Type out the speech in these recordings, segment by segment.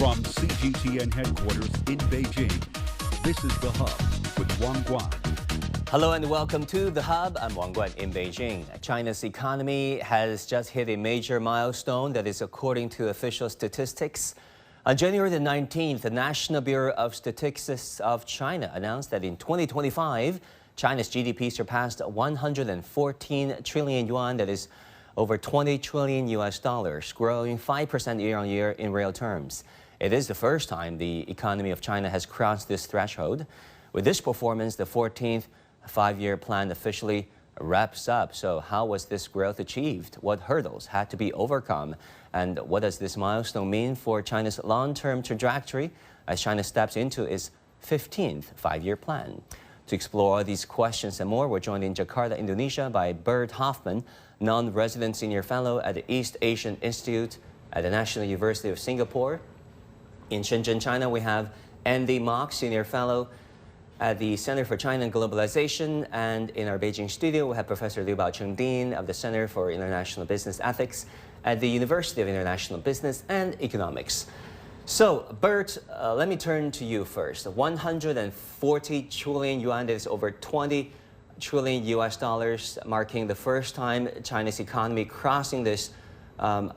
From CGTN headquarters in Beijing, this is The Hub with Wang Guan. Hello and welcome to The Hub. I'm Wang Guan in Beijing. China's economy has just hit a major milestone that is according to official statistics. On January the 19th, the National Bureau of Statistics of China announced that in 2025, China's GDP surpassed 114 trillion yuan, that is over 20 trillion US dollars, growing 5% year-on-year in real terms. It is the first time the economy of China has crossed this threshold. With this performance, the 14th five-year plan officially wraps up. So how was this growth achieved? What hurdles had to be overcome? And what does this milestone mean for China's long-term trajectory as China steps into its 15th five-year plan? To explore these questions and more, we're joined in Jakarta, Indonesia by Bert Hofman, non-resident senior fellow at the East Asian Institute at the National University of Singapore. In Shenzhen, China, we have Andy Mock, senior fellow at the Center for China and Globalization. And in our Beijing studio, we have Professor Liu Baocheng, Dean of the Center for International Business Ethics at the University of International Business and Economics. So, Bert, let me turn to you first. 140 trillion yuan, that is over 20 trillion US dollars, marking the first time China's economy crossing this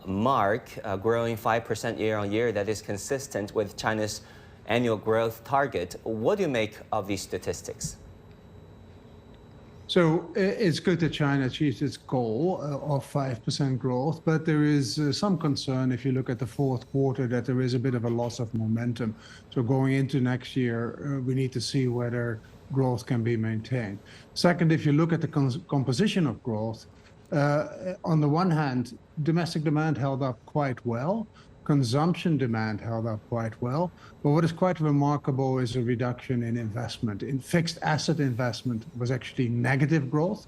mark, growing 5% year-on-year. That is consistent with China's annual growth target. What do you make of these statistics? So it's good that China achieved its goal of 5% growth, but there is some concern if you look at the fourth quarter that there is a bit of a loss of momentum. So going into next year, we need to see whether growth can be maintained. Second, if you look at the composition of growth, on the one hand, domestic demand held up quite well. Consumption demand held up quite well. But what is quite remarkable is a reduction in investment. In fixed asset investment was actually negative growth.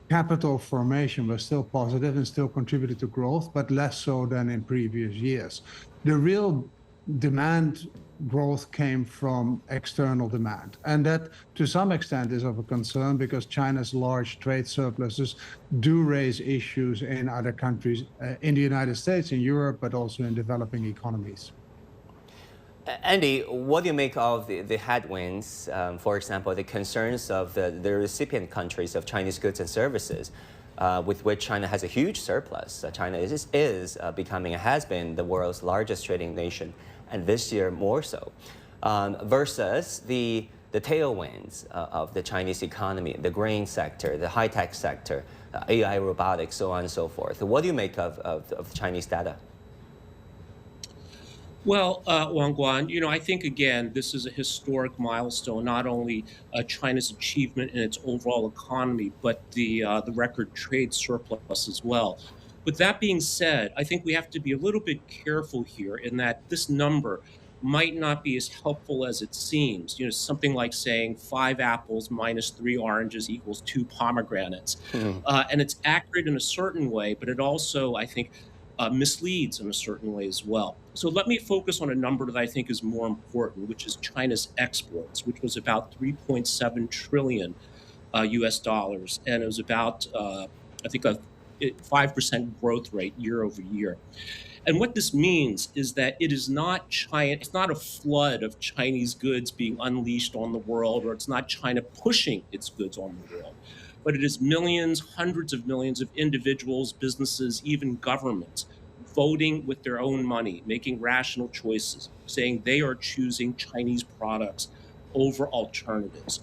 Capital formation was still positive and still contributed to growth, but less so than in previous years. The real demand growth came from external demand. And that, to some extent, is of a concern because China's large trade surpluses do raise issues in other countries, in the United States, in Europe, but also in developing economies. Andy, what do you make of the headwinds, for example, the concerns of the recipient countries of Chinese goods and services, with which China has a huge surplus? China is becoming, has been the world's largest trading nation, and this year more so, versus the tailwinds of the Chinese economy, the grain sector, the high-tech sector, AI, robotics, so on and so forth. What do you make of the Chinese data? Well, Wang Guan, I think, again, this is a historic milestone, not only China's achievement in its overall economy, but the record trade surplus as well. With that being said, I think we have to be a little bit careful here in that this number might not be as helpful as it seems. Something like saying 5 apples minus 3 oranges equals 2 pomegranates. And it's accurate in a certain way, but it also, I think, misleads in a certain way as well. So let me focus on a number that I think is more important, which is China's exports, which was about 3.7 trillion US dollars. And it was about, I think, a 5% growth rate year over year. And what this means is that it is not China, it's not a flood of Chinese goods being unleashed on the world, or it's not China pushing its goods on the world, but it is millions, hundreds of millions of individuals, businesses, even governments voting with their own money, making rational choices, saying they are choosing Chinese products over alternatives.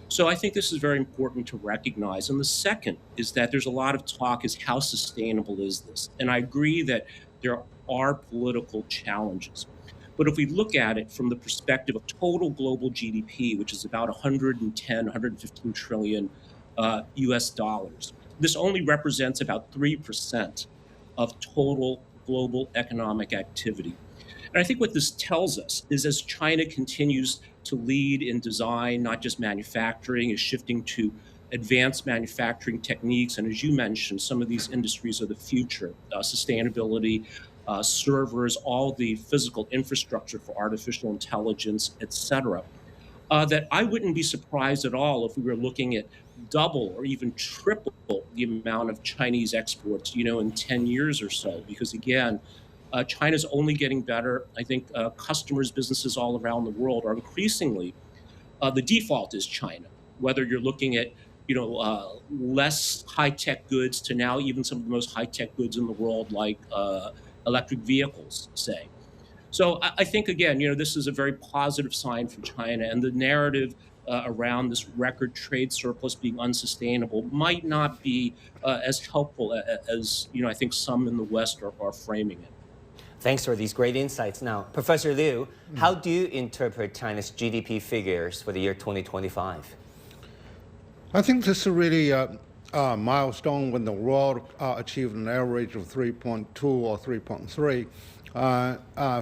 So I think this is very important to recognize. And the second is that there's a lot of talk is how sustainable is this? And I agree that there are political challenges. But if we look at it from the perspective of total global GDP, which is about 110, 115 trillion US dollars, this only represents about 3% of total global economic activity. And I think what this tells us is as China continues to lead in design, not just manufacturing, is shifting to advanced manufacturing techniques. And as you mentioned, some of these industries are the future, sustainability, servers, all the physical infrastructure for artificial intelligence, et cetera. That I wouldn't be surprised at all if we were looking at double or even triple the amount of Chinese exports, in 10 years or so, because again, China's only getting better. I think customers, businesses all around the world are increasingly, the default is China, whether you're looking at less high-tech goods to now even some of the most high-tech goods in the world, like electric vehicles, say. So I think, again, this is a very positive sign for China, and the narrative around this record trade surplus being unsustainable might not be as helpful as I think some in the West are framing it. Thanks for these great insights. Now, Professor Liu, how do you interpret China's GDP figures for the year 2025? I think this is really a milestone when the world achieved an average of 3.2 or 3.3.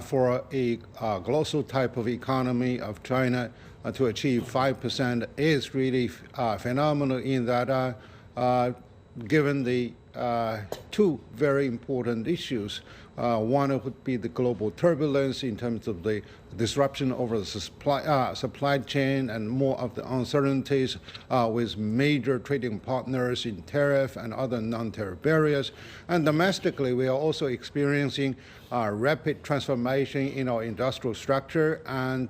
For a global type of economy of China to achieve 5% is really phenomenal in that given the two very important issues. One would be the global turbulence in terms of the disruption over the supply chain and more of the uncertainties with major trading partners in tariff and other non-tariff barriers. And domestically, we are also experiencing rapid transformation in our industrial structure, and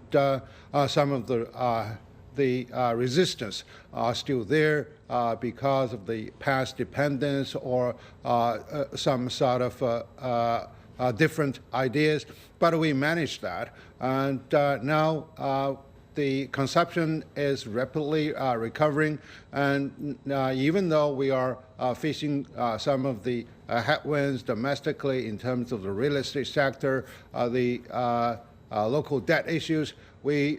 some of the resistance are still there because of the past dependence or some sort of different ideas, but we managed that. And now the consumption is rapidly recovering, and even though we are facing some of the headwinds domestically in terms of the real estate sector, the local debt issues, we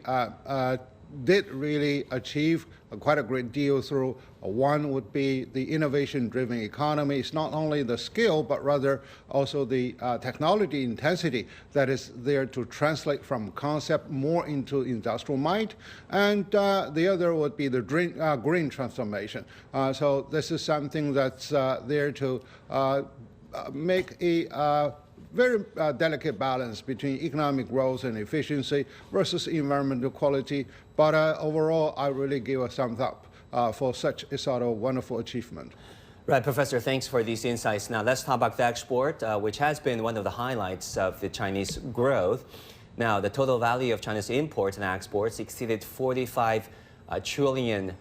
did really achieve quite a great deal through. One would be the innovation-driven economy. It's not only the skill, but rather also the technology intensity that is there to translate from concept more into industrial might. And the other would be the green transformation. So this is something that's there to make a very delicate balance between economic growth and efficiency versus environmental quality. But overall, I really give a thumbs up for such a sort of wonderful achievement. Right, Professor, thanks for these insights. Now let's talk about the export, which has been one of the highlights of the Chinese growth. Now, the total value of China's imports and exports exceeded 45 trillion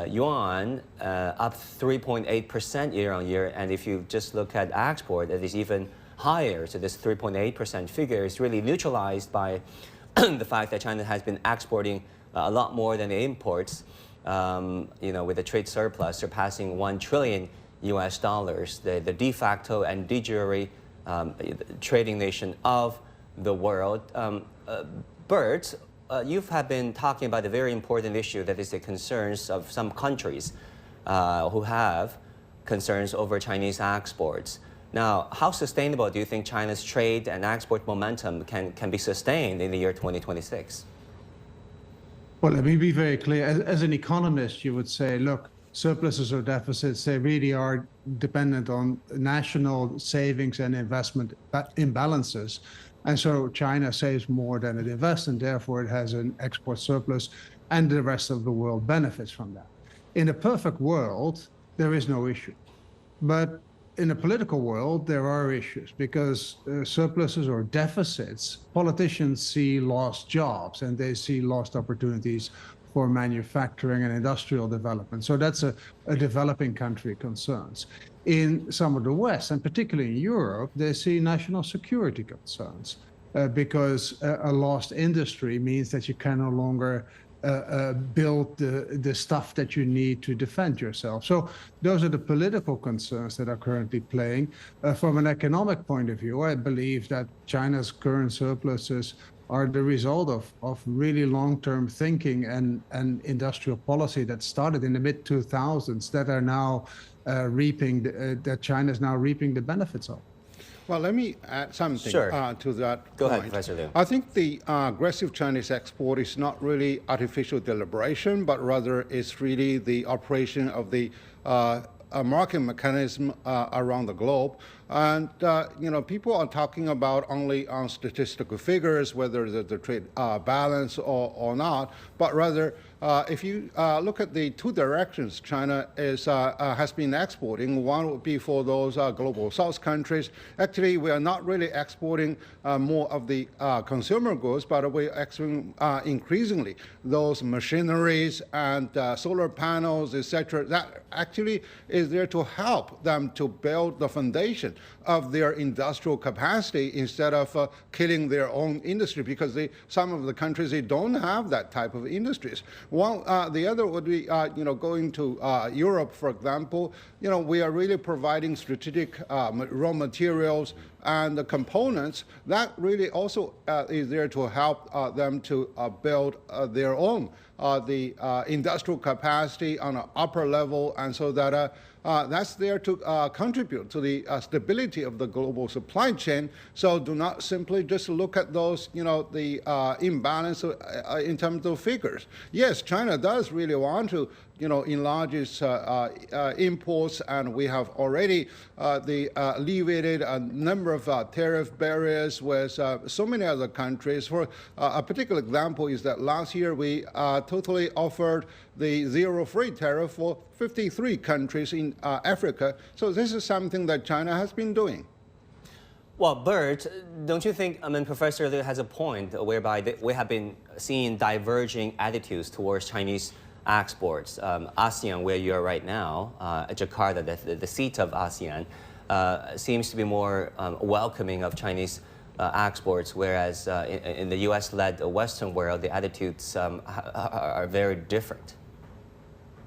yuan, up 3.8% year on year. And if you just look at export, it is even higher. So this 3.8% figure is really neutralized by the fact that China has been exporting a lot more than it imports, with a trade surplus surpassing 1 trillion US dollars, the de facto and de jure trading nation of the world. Bert, you have been talking about a very important issue that is the concerns of some countries who have concerns over Chinese exports. Now, how sustainable do you think China's trade and export momentum can be sustained in the year 2026? Well, let me be very clear. As an economist, you would say, look, surpluses or deficits, they really are dependent on national savings and investment imbalances. And so China saves more than it invests, and therefore it has an export surplus, and the rest of the world benefits from that. In a perfect world, there is no issue. But in a political world, there are issues because surpluses or deficits, politicians see lost jobs and they see lost opportunities for manufacturing and industrial development. So that's a developing country concerns. In some of the West, and particularly in Europe, they see national security concerns because a lost industry means that you can no longer build the stuff that you need to defend yourself. So those are the political concerns that are currently playing. From an economic point of view, I believe that China's current surpluses are the result of really long-term thinking and industrial policy that started in the mid-2000s that are now that China is now reaping the benefits of. Well, let me add something to that Go point. ahead, Professor Liu. I think the aggressive Chinese export is not really artificial deliberation, but rather it's really the operation of the market mechanism around the globe. And, people are talking about only on statistical figures, whether the trade balance or not, but rather if you look at the two directions China has been exporting, one would be for those global South countries. Actually, we are not really exporting more of the consumer goods, but we're exporting increasingly those machineries and solar panels, etc. That actually is there to help them to build the foundation of their industrial capacity instead of killing their own industry, because some of the countries, they don't have that type of industries. The other would be, going to Europe, for example. We are really providing strategic raw materials and the components that really also is there to help them to build their own the industrial capacity on an upper level, and so that that's there to contribute to the stability of the global supply chain. So do not simply just look at those, the imbalance in terms of figures. Yes, China does really want to, enlarge its imports, and we have already alleviated a number of tariff barriers with so many other countries. For a particular example is that last year we totally offered the zero-free tariff for 53 countries in Africa. So this is something that China has been doing. Well, Bert, don't you think, Professor Liu has a point whereby we have been seeing diverging attitudes towards Chinese exports? ASEAN, where you are right now, Jakarta, the seat of ASEAN, seems to be more welcoming of Chinese exports, whereas in the US-led Western world, the attitudes are very different.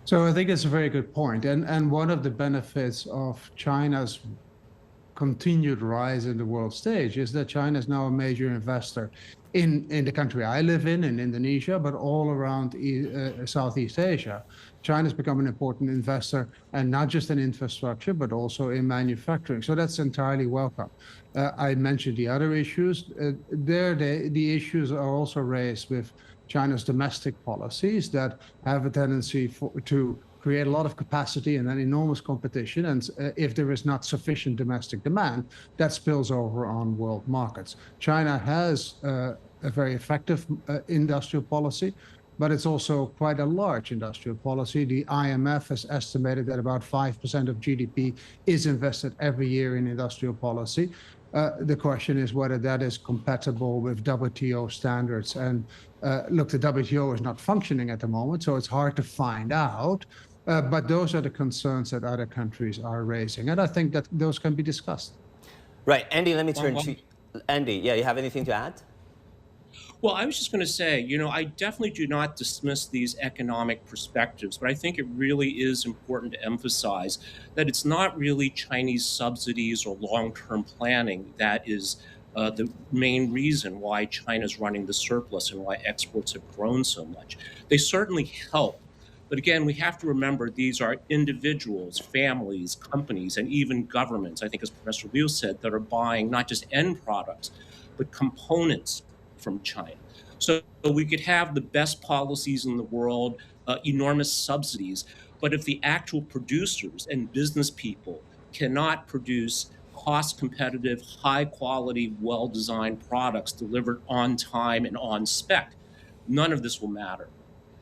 So I think it's a very good point. And one of the benefits of China's continued rise in the world stage is that China is now a major investor in the country I live in Indonesia, but all around Southeast Asia. China's become an important investor, and not just in infrastructure, but also in manufacturing. So that's entirely welcome. I mentioned the other issues. The issues are also raised with China's domestic policies that have a tendency to create a lot of capacity and then enormous competition. And if there is not sufficient domestic demand, that spills over on world markets. China has a very effective industrial policy, but it's also quite a large industrial policy. The IMF has estimated that about 5% of GDP is invested every year in industrial policy. The question is whether that is compatible with WTO standards. And look, the WTO is not functioning at the moment, so it's hard to find out. But those are the concerns that other countries are raising. And I think that those can be discussed. Right. Andy, let me turn to Andy. Yeah, you have anything to add? Well, I was just going to say, I definitely do not dismiss these economic perspectives, but I think it really is important to emphasize that it's not really Chinese subsidies or long-term planning that is the main reason why China's running the surplus and why exports have grown so much. They certainly help. But again, we have to remember these are individuals, families, companies, and even governments, I think as Professor Liu said, that are buying not just end products, but components from China. So we could have the best policies in the world, enormous subsidies, but if the actual producers and business people cannot produce cost-competitive, high-quality, well-designed products delivered on time and on spec, none of this will matter.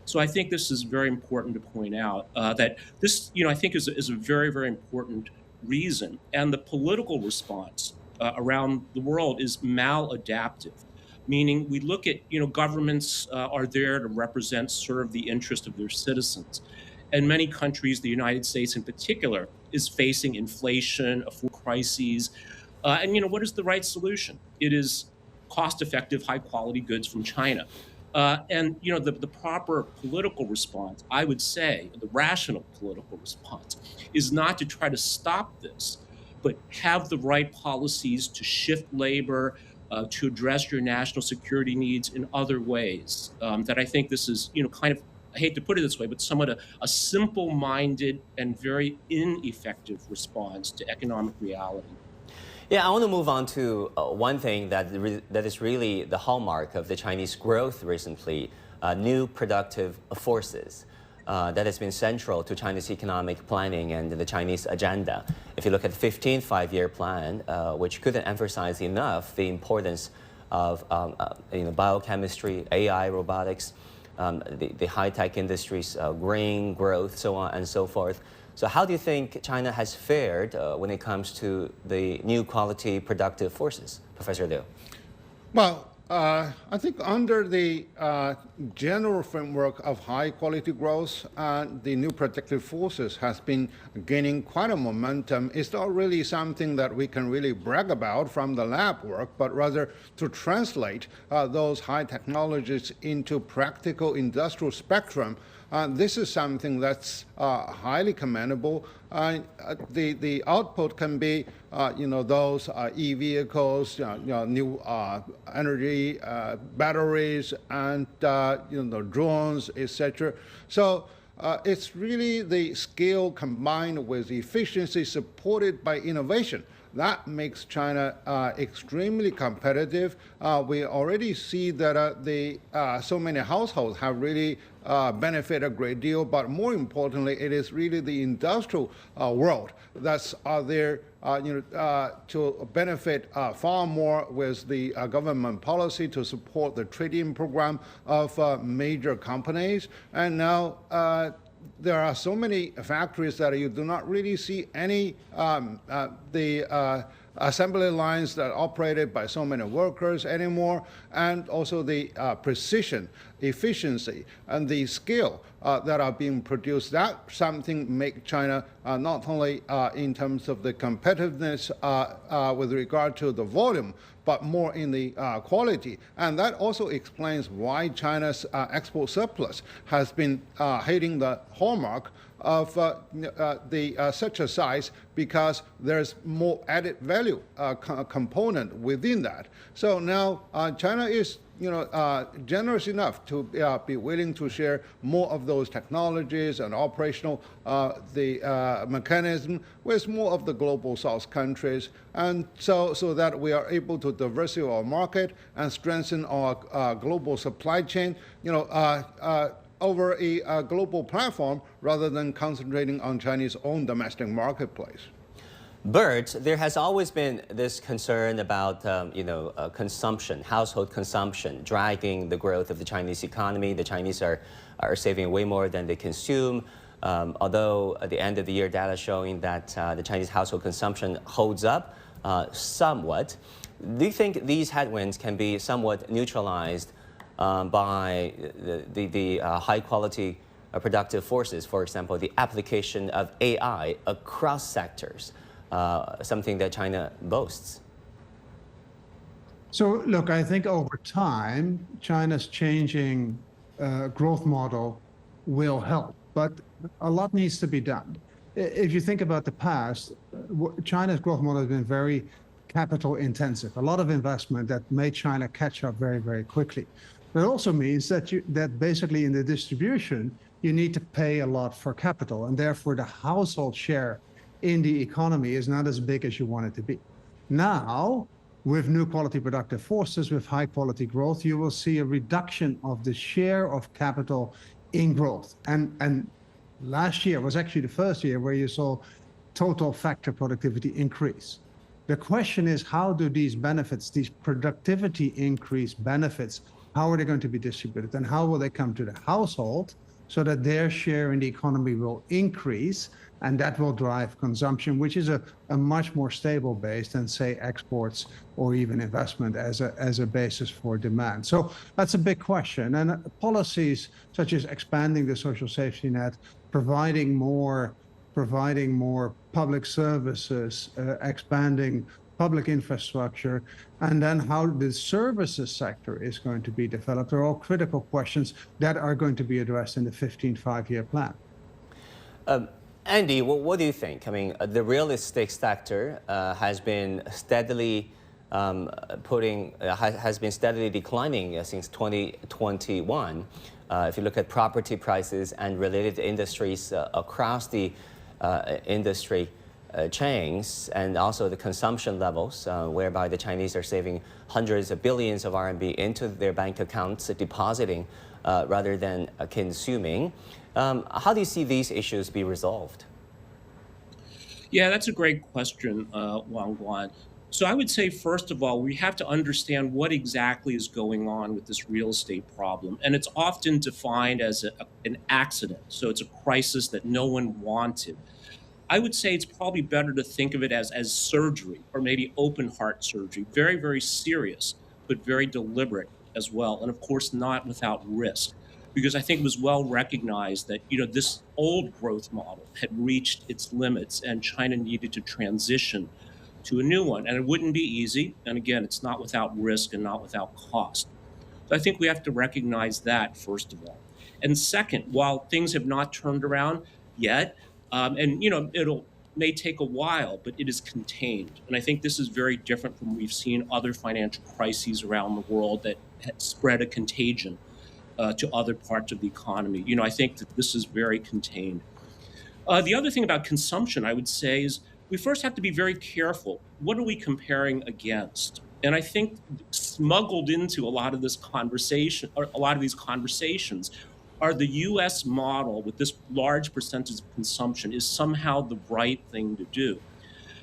So I think this is very important to point out that this, I think is a very, very important reason. And the political response around the world is maladaptive, meaning we look at, governments are there to serve the interest of their citizens. And many countries, the United States in particular, is facing inflation, crises. And, what is the right solution? It is cost-effective, high-quality goods from China. And the proper political response, I would say, the rational political response, is not to try to stop this, but have the right policies to shift labor, to address your national security needs in other ways. That I think this is, kind of, I hate to put it this way, but somewhat a simple-minded and very ineffective response to economic reality. Yeah, I want to move on to one thing that is really the hallmark of the Chinese growth recently, new productive forces. That has been central to China's economic planning and the Chinese agenda. If you look at the 15th five-year plan, which couldn't emphasize enough the importance of biochemistry, AI, robotics, the high-tech industries, green growth, so on and so forth. So how do you think China has fared when it comes to the new quality productive forces, Professor Liu? Well, I think under the general framework of high quality growth, the new productive forces has been gaining quite a momentum. It's not really something that we can really brag about from the lab work, but rather to translate those high technologies into practical industrial spectrum. This is something that's highly commendable. The output can be, those e-vehicles, new energy batteries, and drones, etc. So it's really the scale combined with efficiency supported by innovation that makes China extremely competitive. We already see that so many households have really benefit a great deal, but more importantly, it is really the industrial world that's there to benefit far more with the government policy to support the trade-in program of major companies. And now there are so many factories that you do not really see any assembly lines that are operated by so many workers anymore, and also the precision, efficiency, and the skill that are being produced. That something make China not only in terms of the competitiveness with regard to the volume, but more in the quality. And that also explains why China's export surplus has been hitting the hallmark of such a size, because there's more added value component within that. So now China is generous enough to be willing to share more of those technologies and operational mechanism with more of the global South countries, and so that we are able to diversify our market and strengthen our global supply chain, over a global platform rather than concentrating on Chinese own domestic marketplace. Bert, there has always been this concern about consumption, household consumption, dragging the growth of the Chinese economy. The Chinese are saving way more than they consume. Although at the end of the year data showing that the Chinese household consumption holds up somewhat, do you think these headwinds can be somewhat neutralized by the high-quality productive forces, for example, the application of AI across sectors, something that China boasts? So, look, I think over time, China's changing growth model will help, but a lot needs to be done. If you think about the past, China's growth model has been very capital intensive, a lot of investment that made China catch up very, very quickly. That also means that basically in the distribution, you need to pay a lot for capital, and therefore the household share in the economy is not as big as you want it to be. Now, with new quality productive forces, with high quality growth, you will see a reduction of the share of capital in growth. And last year was actually the first year where you saw total factor productivity increase. The question is, how do these benefits, these productivity increase benefits, how are they going to be distributed, and how will they come to the household so that their share in the economy will increase, and that will drive consumption, which is a much more stable base than, say, exports or even investment as a basis for demand. So that's a big question. And policies such as expanding the social safety net, providing more public services, expanding public infrastructure, and then how the services sector is going to be developed are all critical questions that are going to be addressed in the 15th five-year plan. Andy, what do you think? I mean, the real estate sector has been steadily declining since 2021. If you look at property prices and related industries across the industry chains, and also the consumption levels, whereby the Chinese are saving hundreds of billions of RMB into their bank accounts, depositing rather than consuming. How do you see these issues be resolved? Yeah, that's a great question, Wang Guan. So I would say, first of all, we have to understand what exactly is going on with this real estate problem. And it's often defined as an accident. So it's a crisis that no one wanted. I would say it's probably better to think of it as surgery, or maybe open heart surgery. Very, very serious, but very deliberate as well. And of course, not without risk. Because I think it was well recognized that, this old growth model had reached its limits and China needed to transition to a new one. And it wouldn't be easy. And again, it's not without risk and not without cost. So I think we have to recognize that, first of all. And second, while things have not turned around yet, and it'll may take a while, but it is contained. And I think this is very different from we've seen other financial crises around the world that had spread a contagion to other parts of the economy. I think that this is very contained. The other thing about consumption, I would say, is we first have to be very careful. What are we comparing against? And I think smuggled into a lot of this conversation, or a lot of these conversations, are the US model with this large percentage of consumption is somehow the right thing to do.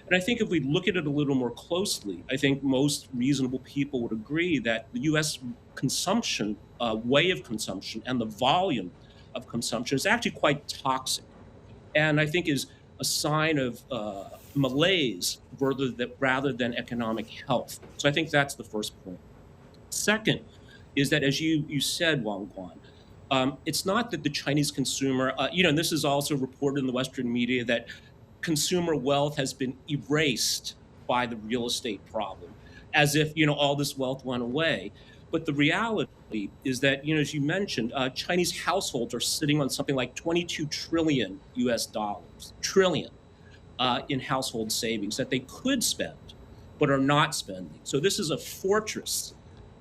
And I think if we look at it a little more closely, I think most reasonable people would agree that the US consumption, way of consumption, and the volume of consumption is actually quite toxic. And I think is a sign of malaise rather than economic health. So I think that's the first point. Second is that, as you said, Wang Guan, it's not that the Chinese consumer, and this is also reported in the Western media, that consumer wealth has been erased by the real estate problem, as if, all this wealth went away. But the reality is that, as you mentioned, Chinese households are sitting on something like 22 trillion US dollars, in household savings that they could spend, but are not spending. So this is a fortress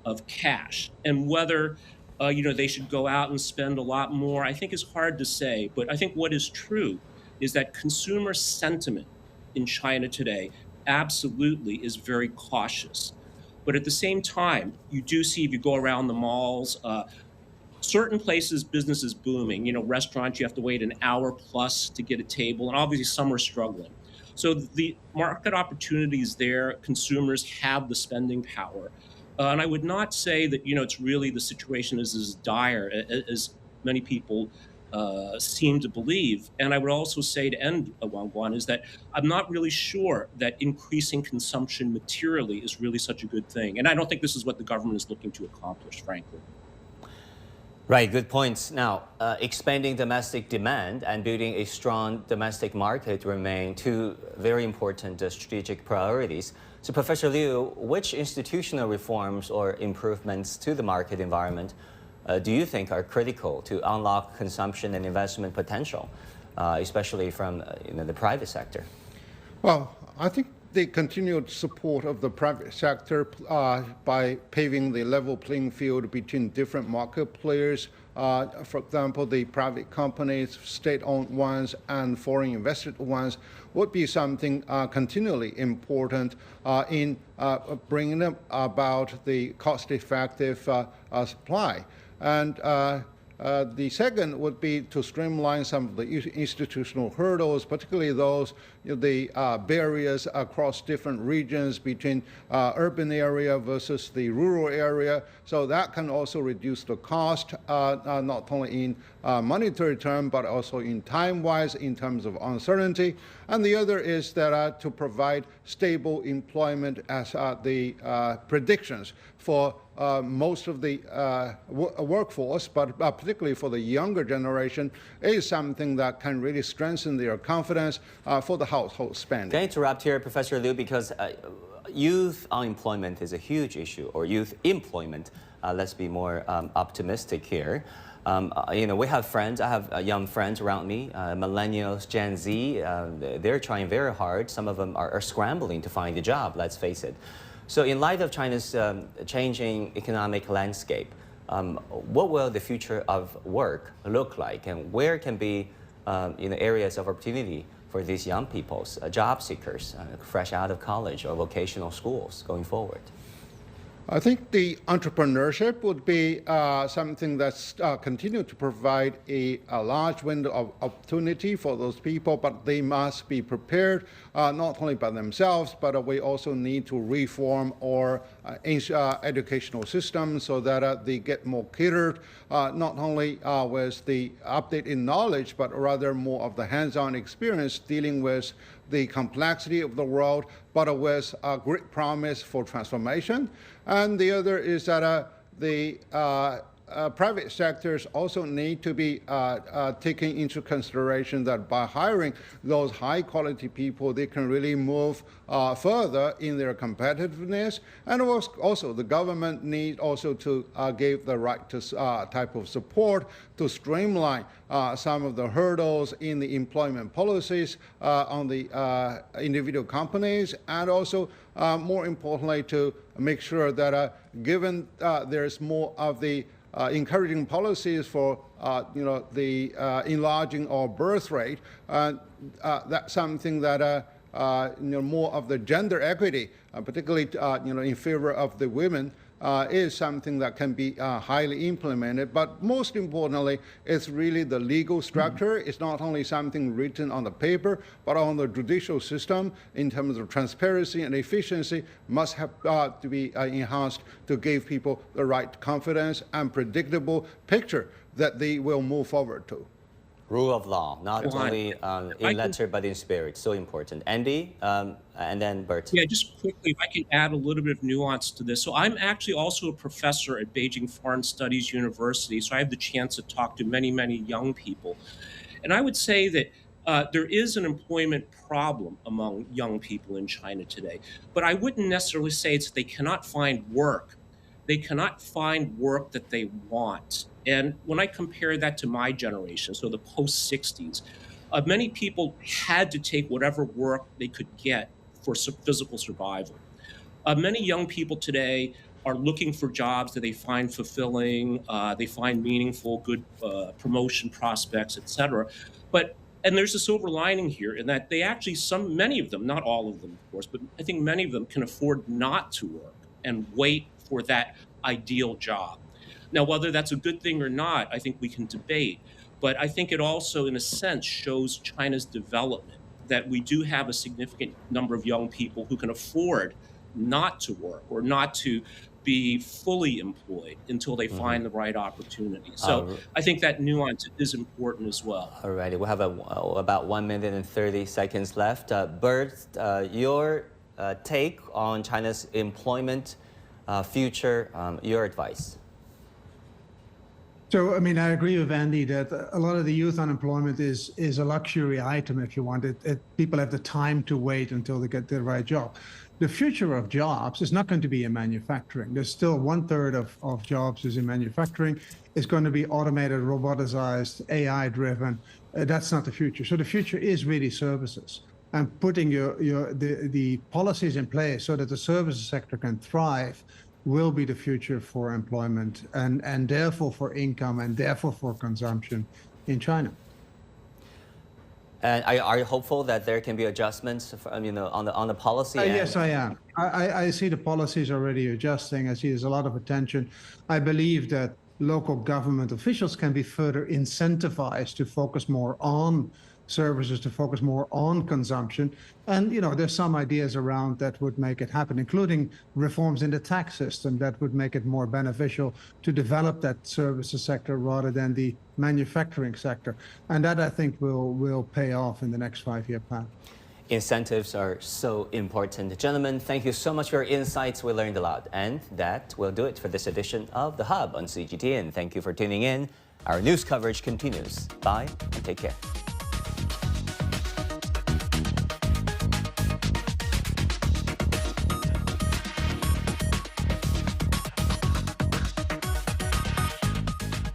of cash. And whether, they should go out and spend a lot more, I think is hard to say. But I think what is true is that consumer sentiment in China today absolutely is very cautious. But at the same time, you do see, if you go around the malls, certain places, business is booming. Restaurants, you have to wait an hour plus to get a table, and obviously some are struggling. So the market opportunities there, consumers have the spending power. And I would not say that, it's really the situation is as dire as many people seem to believe. And I would also say, to end, Wang Guan, is that I'm not really sure that increasing consumption materially is really such a good thing. And I don't think this is what the government is looking to accomplish, frankly. Right, good points. Now, expanding domestic demand and building a strong domestic market remain two very important strategic priorities. So, Professor Liu, which institutional reforms or improvements to the market environment do you think are critical to unlock consumption and investment potential, especially from the private sector? Well, I think the continued support of the private sector by paving the level playing field between different market players, for example, the private companies, state-owned ones, and foreign invested ones, would be something continually important in bringing about the cost-effective supply. And the second would be to streamline some of the institutional hurdles, particularly those, the barriers across different regions between urban area versus the rural area. So that can also reduce the cost, not only in monetary terms, but also in time-wise, in terms of uncertainty. And the other is that to provide stable employment as the predictions for most of the workforce, but particularly for the younger generation, is something that can really strengthen their confidence for the household spending. Can I interrupt here, Professor Liu, because youth unemployment is a huge issue, or youth employment. Let's be more optimistic here. We have friends, I have young friends around me, millennials, Gen Z, they're trying very hard. Some of them are scrambling to find a job, let's face it. So in light of China's changing economic landscape, what will the future of work look like, and where can be areas of opportunity for these young peoples, job seekers, fresh out of college or vocational schools going forward? I think the entrepreneurship would be something that's continue to provide a large window of opportunity for those people, but they must be prepared not only by themselves, but we also need to reform our educational system so that they get more catered, not only with the update in knowledge, but rather more of the hands-on experience dealing with the complexity of the world, but with a great promise for transformation. And the other is that the private sectors also need to be taking into consideration that by hiring those high-quality people, they can really move further in their competitiveness. And also, the government needs also to give the right type of support to streamline some of the hurdles in the employment policies on the individual companies, and also, more importantly, to make sure that given there's more of the encouraging policies for the enlarging our birth rate, that's something that more of the gender equity, particularly in favor of the women, is something that can be highly implemented. But most importantly, it's really the legal structure. It's not only something written on the paper, but on the judicial system in terms of transparency and efficiency must have to be enhanced to give people the right confidence and predictable picture that they will move forward to. Rule of law, not only in letter, but in spirit. So important. Andy, and then Bert. Yeah, just quickly, if I can add a little bit of nuance to this. So I'm actually also a professor at Beijing Foreign Studies University, so I have the chance to talk to many, many young people. And I would say that there is an employment problem among young people in China today. But I wouldn't necessarily say it's that they cannot find work. They cannot find work that they want. And when I compare that to my generation, so the post-60s, many people had to take whatever work they could get for physical survival. Many young people today are looking for jobs that they find fulfilling, they find meaningful, good promotion prospects, etc. And there's a silver lining here in that they actually, many of them, not all of them, of course, but I think many of them can afford not to work and wait for that ideal job. Now, whether that's a good thing or not, I think we can debate. But I think it also, in a sense, shows China's development, that we do have a significant number of young people who can afford not to work or not to be fully employed until they find the right opportunity. So I think that nuance is important as well. All righty, we have about 1 minute and 30 seconds left. Bert, your take on China's employment future, your advice. So, I mean, I agree with Andy that a lot of the youth unemployment is a luxury item, if you want it. People have the time to wait until they get the right job. The future of jobs is not going to be in manufacturing. There's still 1/3 of jobs is in manufacturing. It's going to be automated, roboticized, AI-driven. That's not the future. So the future is really services, and putting the policies in place so that the services sector can thrive will be the future for employment and therefore for income and therefore for consumption in China. And are you hopeful that there can be adjustments, on the policy? Yes, I am. I see the policies already adjusting. I see there's a lot of attention. I believe that local government officials can be further incentivized to focus more on services, to focus more on consumption. And, there's some ideas around that would make it happen, including reforms in the tax system that would make it more beneficial to develop that services sector rather than the manufacturing sector. And that, I think, will pay off in the next 5-year plan. Incentives are so important. Gentlemen, thank you so much for your insights. We learned a lot. And that will do it for this edition of The Hub on CGTN. Thank you for tuning in. Our news coverage continues. Bye and take care.